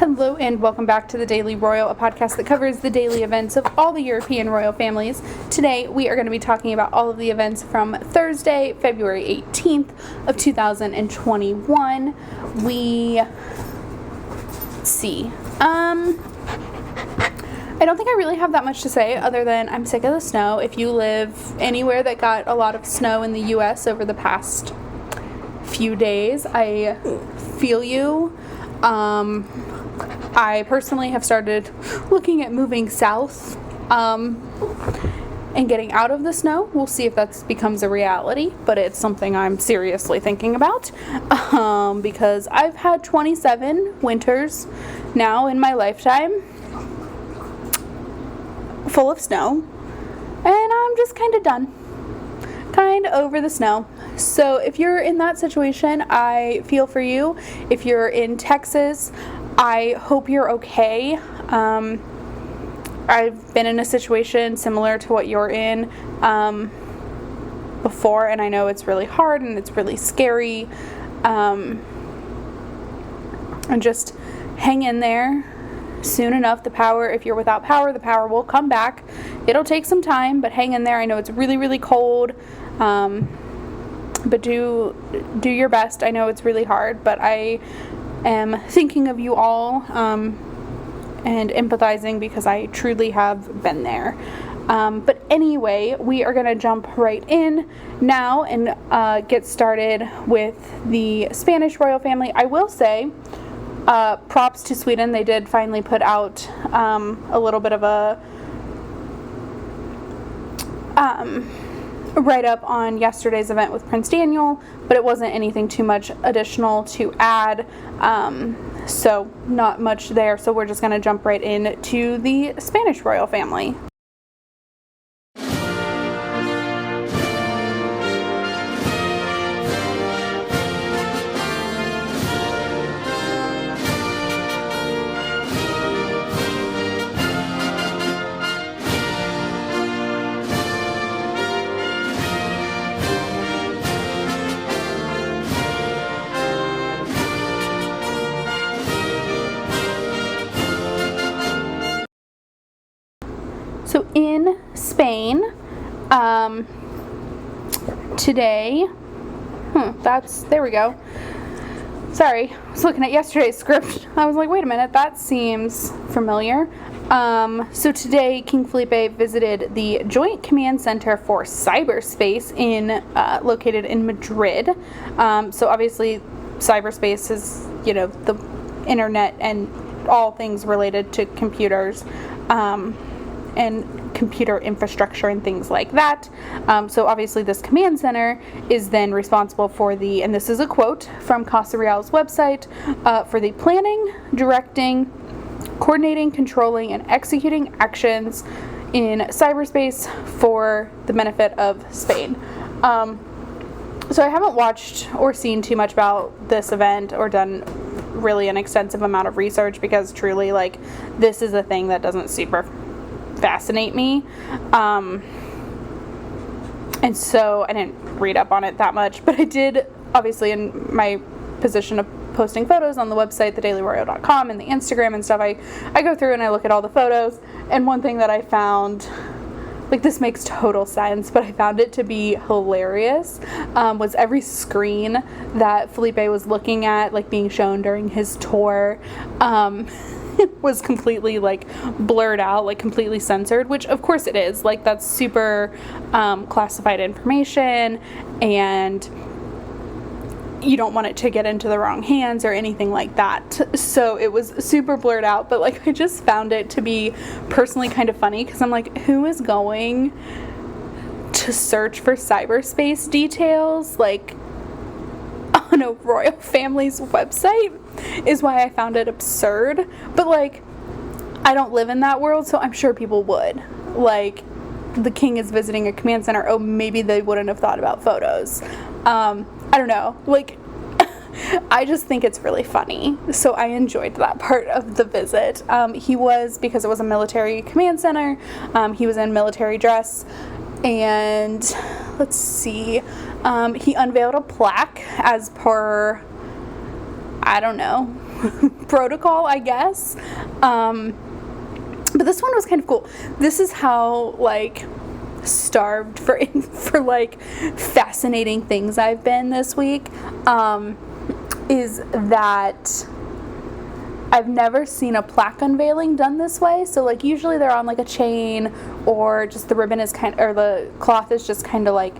Hello and welcome back to the Daily Royal, a podcast that covers the daily events of all the European royal families. Today we are going to be talking about all of the events from Thursday, February 18th of 2021. Let's see. I don't think I really have that much to say other than I'm sick of the snow. If you live anywhere that got a lot of snow in the U.S. over the past few days, I feel you. I personally have started looking at moving south and getting out of the snow. We'll see if that becomes a reality, but it's something I'm seriously thinking about because I've had 27 winters now in my lifetime full of snow, and I'm just kind of done. Kind of over the snow. So if you're in that situation, I feel for you. If you're in Texas, I hope you're okay. I've been in a situation similar to what you're in before, and I know it's really hard and it's really scary. And just hang in there. Soon enough, if you're without power, the power will come back. It'll take some time, but hang in there. I know it's really, really cold. But do your best. I know it's really hard, but I am thinking of you all and empathizing because I truly have been there. But anyway, we are going to jump right in now and get started with the Spanish royal family. I will say, props to Sweden. They did finally put out a little bit of a write-up on yesterday's event with Prince Daniel, but it wasn't anything too much additional to add, so not much there. So we're just going to jump right into the Spanish royal family. So in Spain, today, there we go. Sorry, I was looking at yesterday's script. I was like, wait a minute, that seems familiar. So today, King Felipe visited the Joint Command Center for Cyberspace located in Madrid. So obviously, cyberspace is, the internet and all things related to computers. And computer infrastructure and things like that. So obviously this command center is then responsible for and this is a quote from Casa Real's website, for the planning, directing, coordinating, controlling, and executing actions in cyberspace for the benefit of Spain. So I haven't watched or seen too much about this event or done really an extensive amount of research because truly, this is a thing that doesn't super fascinate me, and so I didn't read up on it that much, but I did, obviously, in my position of posting photos on the website, thedailyroyal.com, and the Instagram and stuff, I go through and I look at all the photos, and one thing that I found, this makes total sense, but I found it to be hilarious, was every screen that Felipe was looking at, being shown during his tour, was completely blurred out, completely censored, which of course it is. That's super classified information, and you don't want it to get into the wrong hands or anything like that. So it was super blurred out, but I just found it to be personally kind of funny because I'm like, who is going to search for cyberspace details on a royal family's website? Is why I found it absurd. But I don't live in that world, so I'm sure people would. The king is visiting a command center. Oh, maybe they wouldn't have thought about photos. I don't know. I just think it's really funny. So I enjoyed that part of the visit. Because it was a military command center, he was in military dress. And let's see. He unveiled a plaque as per, I don't know protocol, I guess. But this one was kind of cool. This is how, like, starved for like fascinating things I've been this week, is that I've never seen a plaque unveiling done this way. So like usually they're on like a chain, or just the ribbon is or the cloth is just kind of like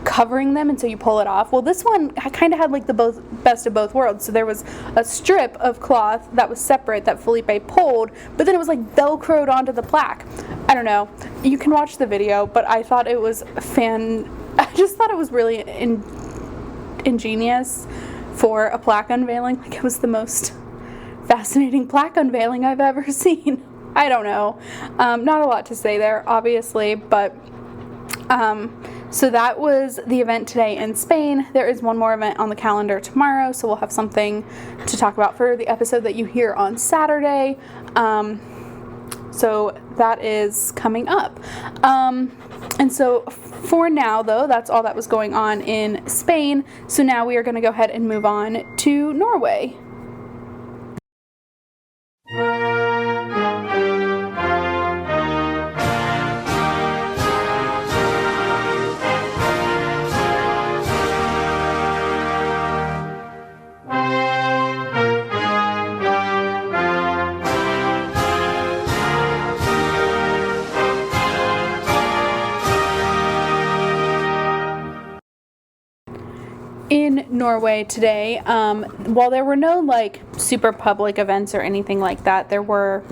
covering them, and so you pull it off. Well, this one I kind of had like the best of both worlds. So there was a strip of cloth that was separate that Felipe pulled, but then it was like velcroed onto the plaque. I don't know. You can watch the video, but I thought it was I just thought it was really ingenious for a plaque unveiling. Like, it was the most fascinating plaque unveiling I've ever seen. I don't know. Not a lot to say there, obviously, but so that was the event today in Spain. There is one more event on the calendar tomorrow, so we'll have something to talk about for the episode that you hear on Saturday. So that is coming up. And so for now, though, that's all that was going on in Spain. So now we are going to go ahead and move on to Norway. In Norway today, while there were no like super public events or anything like that, there were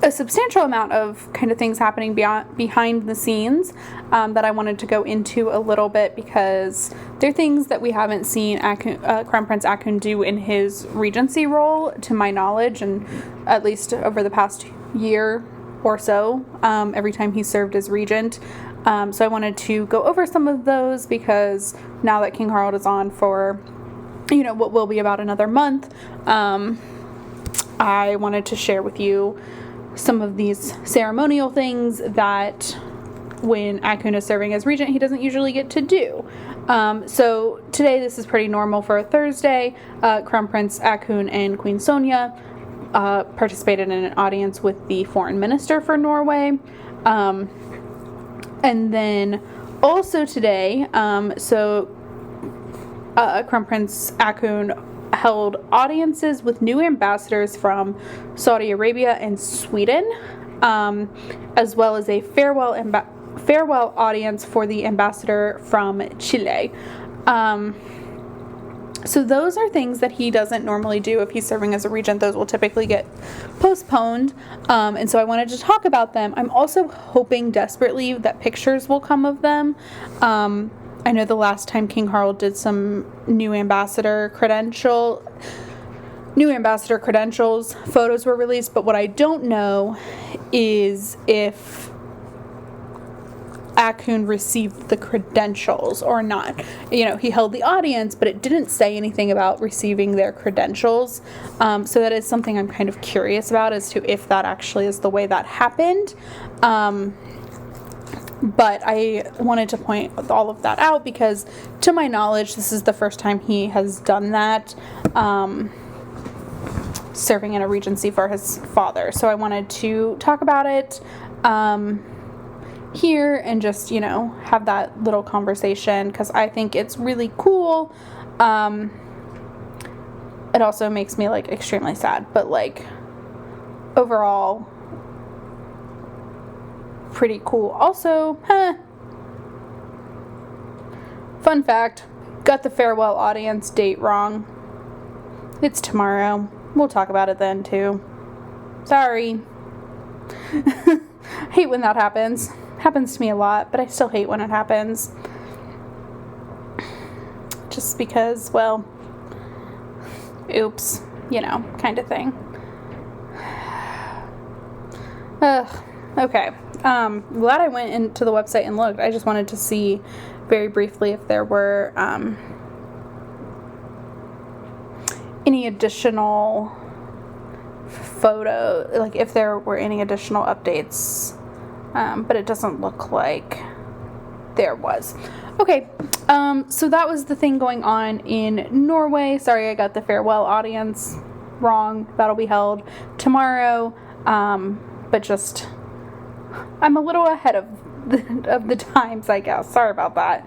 a substantial amount of kind of things happening behind the scenes that I wanted to go into a little bit, because they're things that we haven't seen Crown Prince Haakon do in his regency role, to my knowledge, and at least over the past year or so, every time he served as regent. So I wanted to go over some of those, because now that King Harald is on for, what will be about another month, I wanted to share with you some of these ceremonial things that when Haakon is serving as regent, he doesn't usually get to do. So today, this is pretty normal for a Thursday. Crown Prince Haakon and Queen Sonja participated in an audience with the foreign minister for Norway. And then also today, Crown Prince Haakon held audiences with new ambassadors from Saudi Arabia and Sweden, as well as a farewell audience for the ambassador from Chile. So those are things that he doesn't normally do if he's serving as a regent. Those will typically get postponed. And so I wanted to talk about them. I'm also hoping desperately that pictures will come of them. I know the last time King Harald did some new ambassador credentials, photos were released, but what I don't know is if Haakon received the credentials or not. He held the audience, but it didn't say anything about receiving their credentials. So that is something I'm kind of curious about, as to if that actually is the way that happened. But I wanted to point all of that out, because to my knowledge, this is the first time he has done that, serving in a regency for his father. So I wanted to talk about it here and just, have that little conversation, because I think it's really cool. It also makes me extremely sad, but overall pretty cool. Also, fun fact, got the farewell audience date wrong. It's tomorrow. We'll talk about it then too. Sorry. Hate when that happens. Happens to me a lot, but I still hate when it happens. Just because, well, oops, kind of thing. Okay. Glad I went into the website and looked. I just wanted to see very briefly if there were any additional if there were any additional updates, but it doesn't look like there was. Okay, so that was the thing going on in Norway. Sorry, I got the farewell audience wrong. That'll be held tomorrow. But just, I'm a little ahead of the times, I guess. Sorry about that.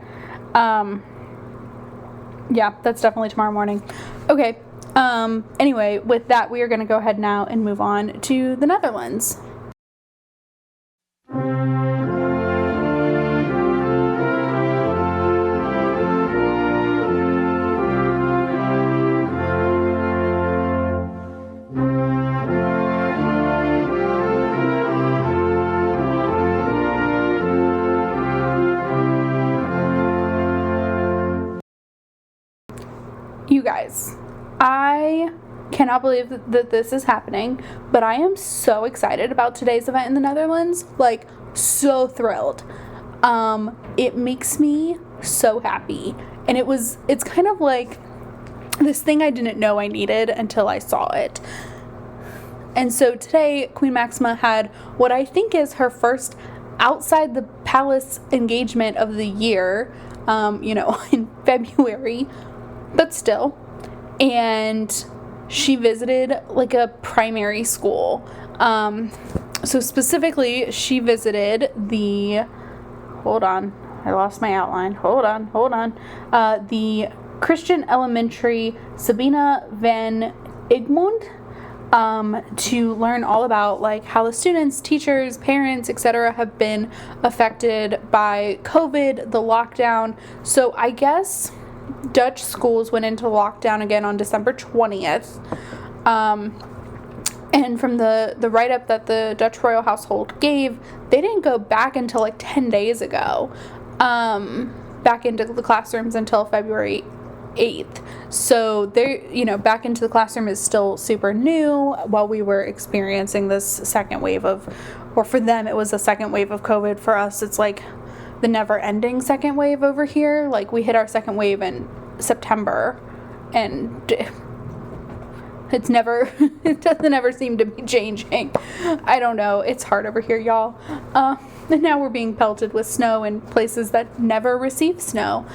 Yeah, that's definitely tomorrow morning. Okay. Anyway, with that, we are going to go ahead now and move on to the Netherlands. You guys, I cannot believe that this is happening, but I am so excited about today's event in the Netherlands. Like, so thrilled. It makes me so happy. And it's kind of like this thing I didn't know I needed until I saw it. And so today, Queen Maxima had what I think is her first outside the palace engagement of the year, in February. But still. And she visited like a primary school. So specifically, she visited hold on, I lost my outline. Hold on. The Christian Elementary Sabina van Egmond, to learn all about like how the students, teachers, parents, etc. have been affected by COVID, the lockdown. So I guess Dutch schools went into lockdown again on December 20th. And from the write-up that the Dutch royal household gave, they didn't go back until like 10 days ago, back into the classrooms until February 8th. So they're, back into the classroom is still super new while we were experiencing this second wave or for them, it was a second wave of COVID. For us, it's like the never-ending second wave over here. Like, we hit our second wave in September, and it doesn't ever seem to be changing. I don't know. It's hard over here, y'all. And now we're being pelted with snow in places that never receive snow.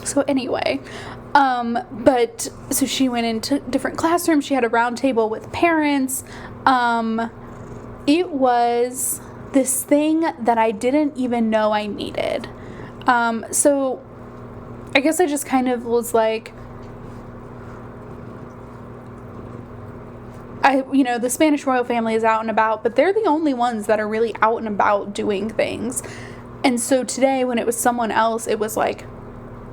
So anyway, so she went into different classrooms. She had a round table with parents. It was this thing that I didn't even know I needed. So I guess I just kind of was like, the Spanish royal family is out and about, but they're the only ones that are really out and about doing things. And so today, when it was someone else, it was like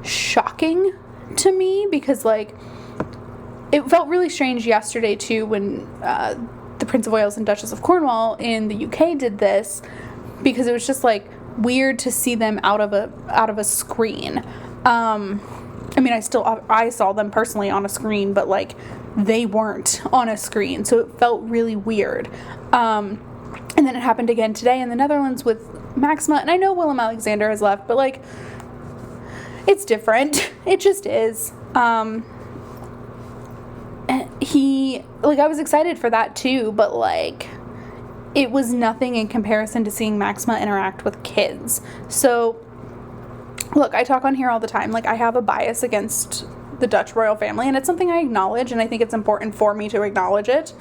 shocking to me, because like it felt really strange yesterday too when the Prince of Wales and Duchess of Cornwall in the UK did this, because it was just like weird to see them out of a screen. I saw them personally on a screen, but like they weren't on a screen, so it felt really weird. And then it happened again today in the Netherlands with Maxima, and I know Willem-Alexander has left, but like it's different. It just is. I was excited for that too, but like it was nothing in comparison to seeing Maxima interact with kids. So look, I talk on here all the time. Like, I have a bias against the Dutch royal family, and it's something I acknowledge, and I think it's important for me to acknowledge it.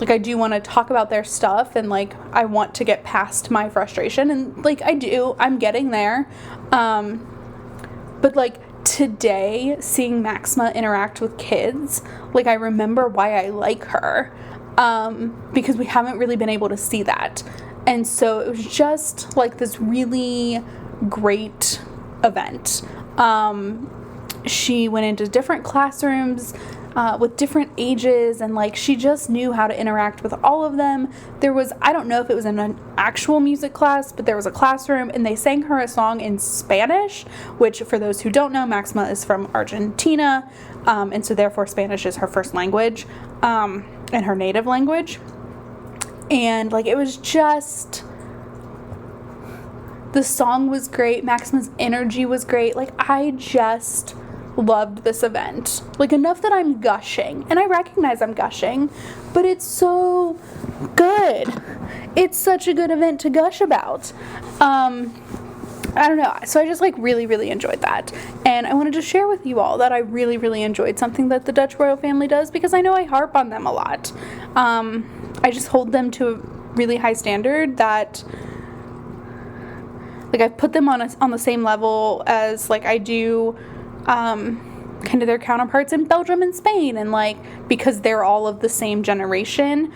I do want to talk about their stuff, and like I want to get past my frustration, and like I'm getting there. But like today, seeing Maxima interact with kids, like I remember why I like her, because we haven't really been able to see that. And so it was just like this really great event. She went into different classrooms with different ages, and like she just knew how to interact with all of them. I don't know if it was in an actual music class, but there was a classroom, and they sang her a song in Spanish, which, for those who don't know, Maxima is from Argentina, and so therefore Spanish is her first language, and her native language. And like it was just, the song was great, Maxima's energy was great. Like, I just loved this event, like enough that I'm gushing, and I recognize I'm gushing, but it's so good. It's such a good event to gush about. I don't know. So I just like really, really enjoyed that. And I wanted to share with you all that I really, really enjoyed something that the Dutch royal family does, because I know I harp on them a lot. I just hold them to a really high standard that, like, I've put them on the same level as, like, I do kind of their counterparts in Belgium and Spain, and, like, because they're all of the same generation,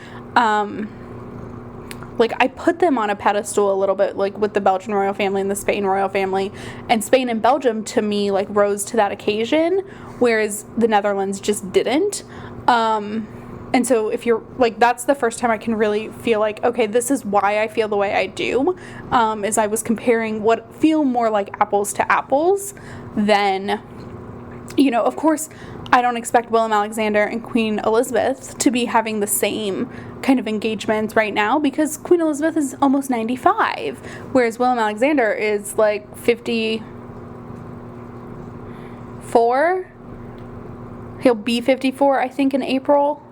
like, I put them on a pedestal a little bit, like, with the Belgian royal family and the Spain royal family. And Spain and Belgium, to me, like, rose to that occasion, whereas the Netherlands just didn't. And so if you're, like, that's the first time I can really feel like, okay, this is why I feel the way I do, is I was comparing what feel more like apples to apples than, you know, of course, I don't expect Willem-Alexander and Queen Elizabeth to be having the same kind of engagements right now, because Queen Elizabeth is almost 95, whereas Willem-Alexander is like 54. He'll be 54, I think, in April.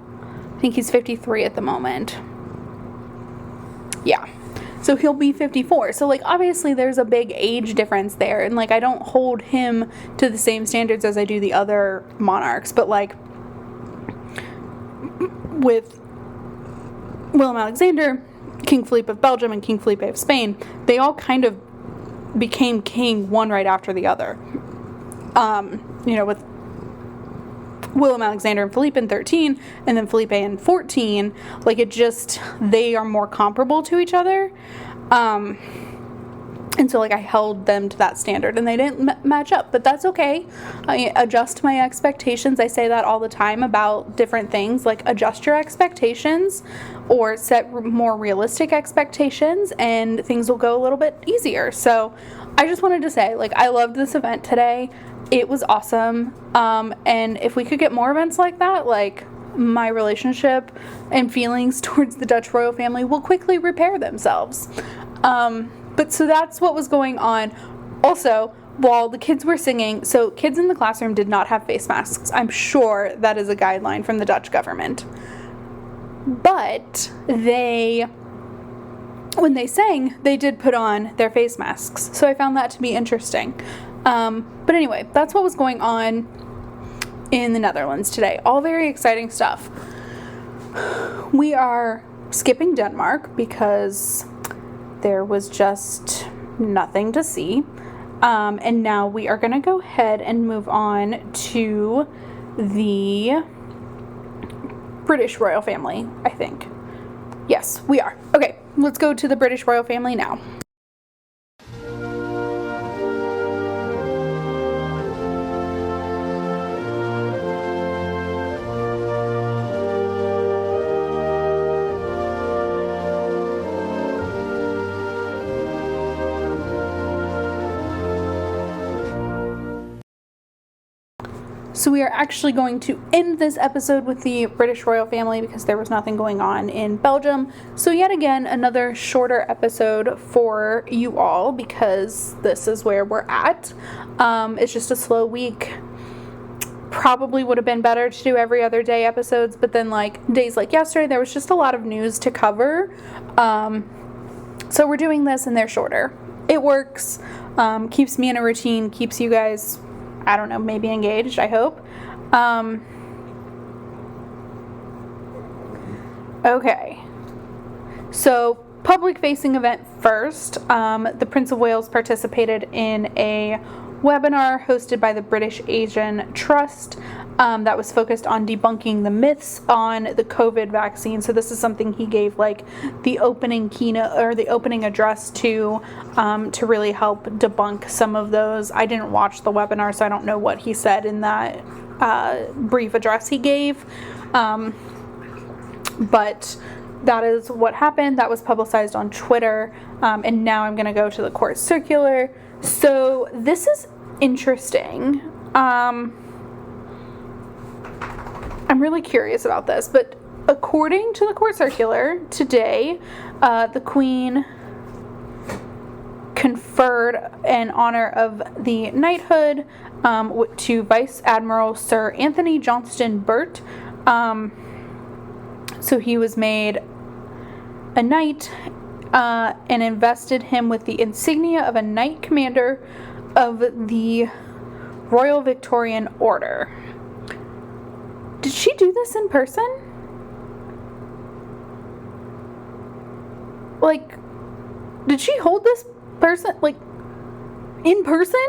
I think he's 53 at the moment. Yeah. So he'll be 54. So, like, obviously there's a big age difference there. And, like, I don't hold him to the same standards as I do the other monarchs. But, like, with Willem-Alexander, King Philippe of Belgium, and King Felipe of Spain, they all kind of became king one right after the other. You know, with Willem-Alexander and Felipe in 13, and then Felipe in 14, like, it just, they are more comparable to each other, and so, like, I held them to that standard, and they didn't match up, but that's okay. I adjust my expectations. I say that all the time about different things, like, adjust your expectations, or set more realistic expectations, and things will go a little bit easier. So I just wanted to say, like, I loved this event today. It was awesome, and if we could get more events like that, like, my relationship and feelings towards the Dutch royal family will quickly repair themselves. But so that's what was going on. Also, while the kids were singing, so kids in the classroom did not have face masks. I'm sure that is a guideline from the Dutch government. But when they sang, they did put on their face masks. So I found that to be interesting. But anyway, that's what was going on in the Netherlands today. All very exciting stuff. We are skipping Denmark because there was just nothing to see. And now we are going to go ahead and move on to the British royal family, I think. Yes, we are. Okay, let's go to the British royal family now. So we are actually going to end this episode with the British royal family because there was nothing going on in Belgium. So yet again, another shorter episode for you all because this is where we're at. It's just a slow week. Probably would have been better to do every other day episodes, but then, like, days like yesterday, there was just a lot of news to cover. So we're doing this and they're shorter. It works. Keeps me in a routine, keeps you guys, I don't know, maybe engaged, I hope. Okay. So, public-facing event first. The Prince of Wales participated in a webinar hosted by the British Asian Trust that was focused on debunking the myths on the COVID vaccine. So this is something he gave, like, the opening keynote or the opening address to really help debunk some of those. I didn't watch the webinar, so I don't know what he said in that brief address he gave. But that is what happened. That was publicized on Twitter. And now I'm going to go to the court circular. So this is interesting. I'm really curious about this, but according to the court circular today, the Queen conferred an honor of the knighthood to Vice Admiral Sir Anthony Johnston Burt. So he was made a knight and invested him with the insignia of a Knight Commander of the Royal Victorian Order. Did she do this in person? Like, did she hold this person, like, in person?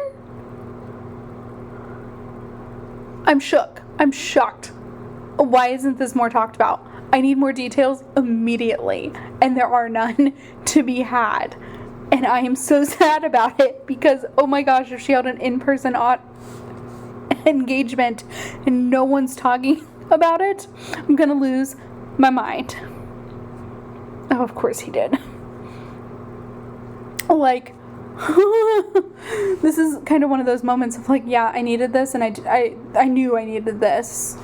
I'm shook. I'm shocked. Why isn't this more talked about? I need more details immediately, and there are none to be had. And I am so sad about it because, oh my gosh, if she held an in-person engagement and no one's talking about it, I'm gonna lose my mind. Oh, of course he did. Like, this is kind of one of those moments of like, yeah, I needed this, and I knew I needed this.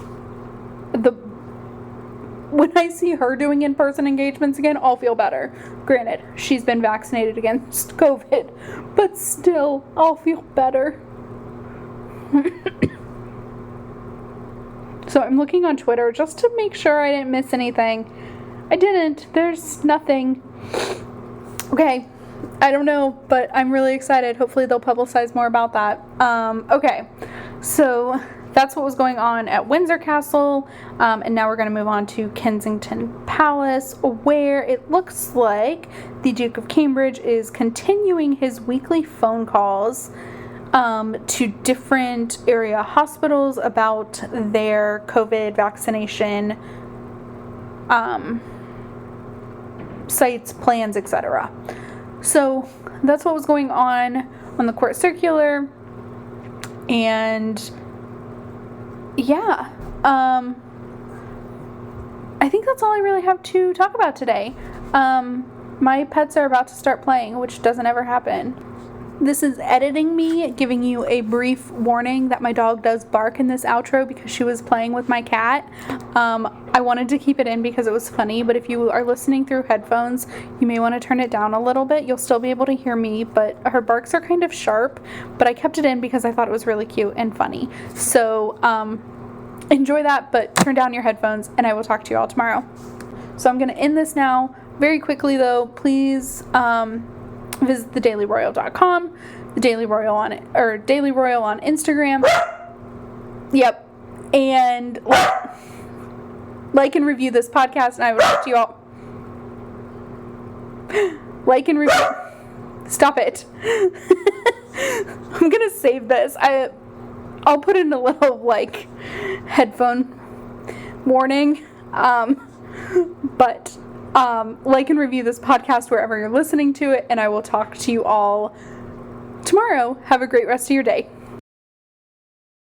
When I see her doing in-person engagements again, I'll feel better. Granted, she's been vaccinated against COVID, but still, I'll feel better. So I'm looking on Twitter just to make sure I didn't miss anything. I didn't. There's nothing. Okay. I don't know, but I'm really excited. Hopefully they'll publicize more about that. Okay. So that's what was going on at Windsor Castle. And now we're going to move on to Kensington Palace, where it looks like the Duke of Cambridge is continuing his weekly phone calls to different area hospitals about their COVID vaccination sites, plans, etc. So that's what was going on the court circular. And yeah, I think that's all I really have to talk about today. My pets are about to start playing, which doesn't ever happen. This is editing me, giving you a brief warning that my dog does bark in this outro because she was playing with my cat. I wanted to keep it in because it was funny, but if you are listening through headphones, you may want to turn it down a little bit. You'll still be able to hear me, but her barks are kind of sharp, but I kept it in because I thought it was really cute and funny. So, enjoy that, but turn down your headphones, and I will talk to you all tomorrow. So I'm going to end this now. Very quickly, though, please, visit thedailyroyal.com, the Daily Royal Daily Royal on Instagram. Yep. And like and review this podcast, and I will talk to you all. Like and review. Stop it. I'm gonna save this. I'll put in a little like headphone warning. But like and review this podcast wherever you're listening to it, and I will talk to you all tomorrow. Have a great rest of your day.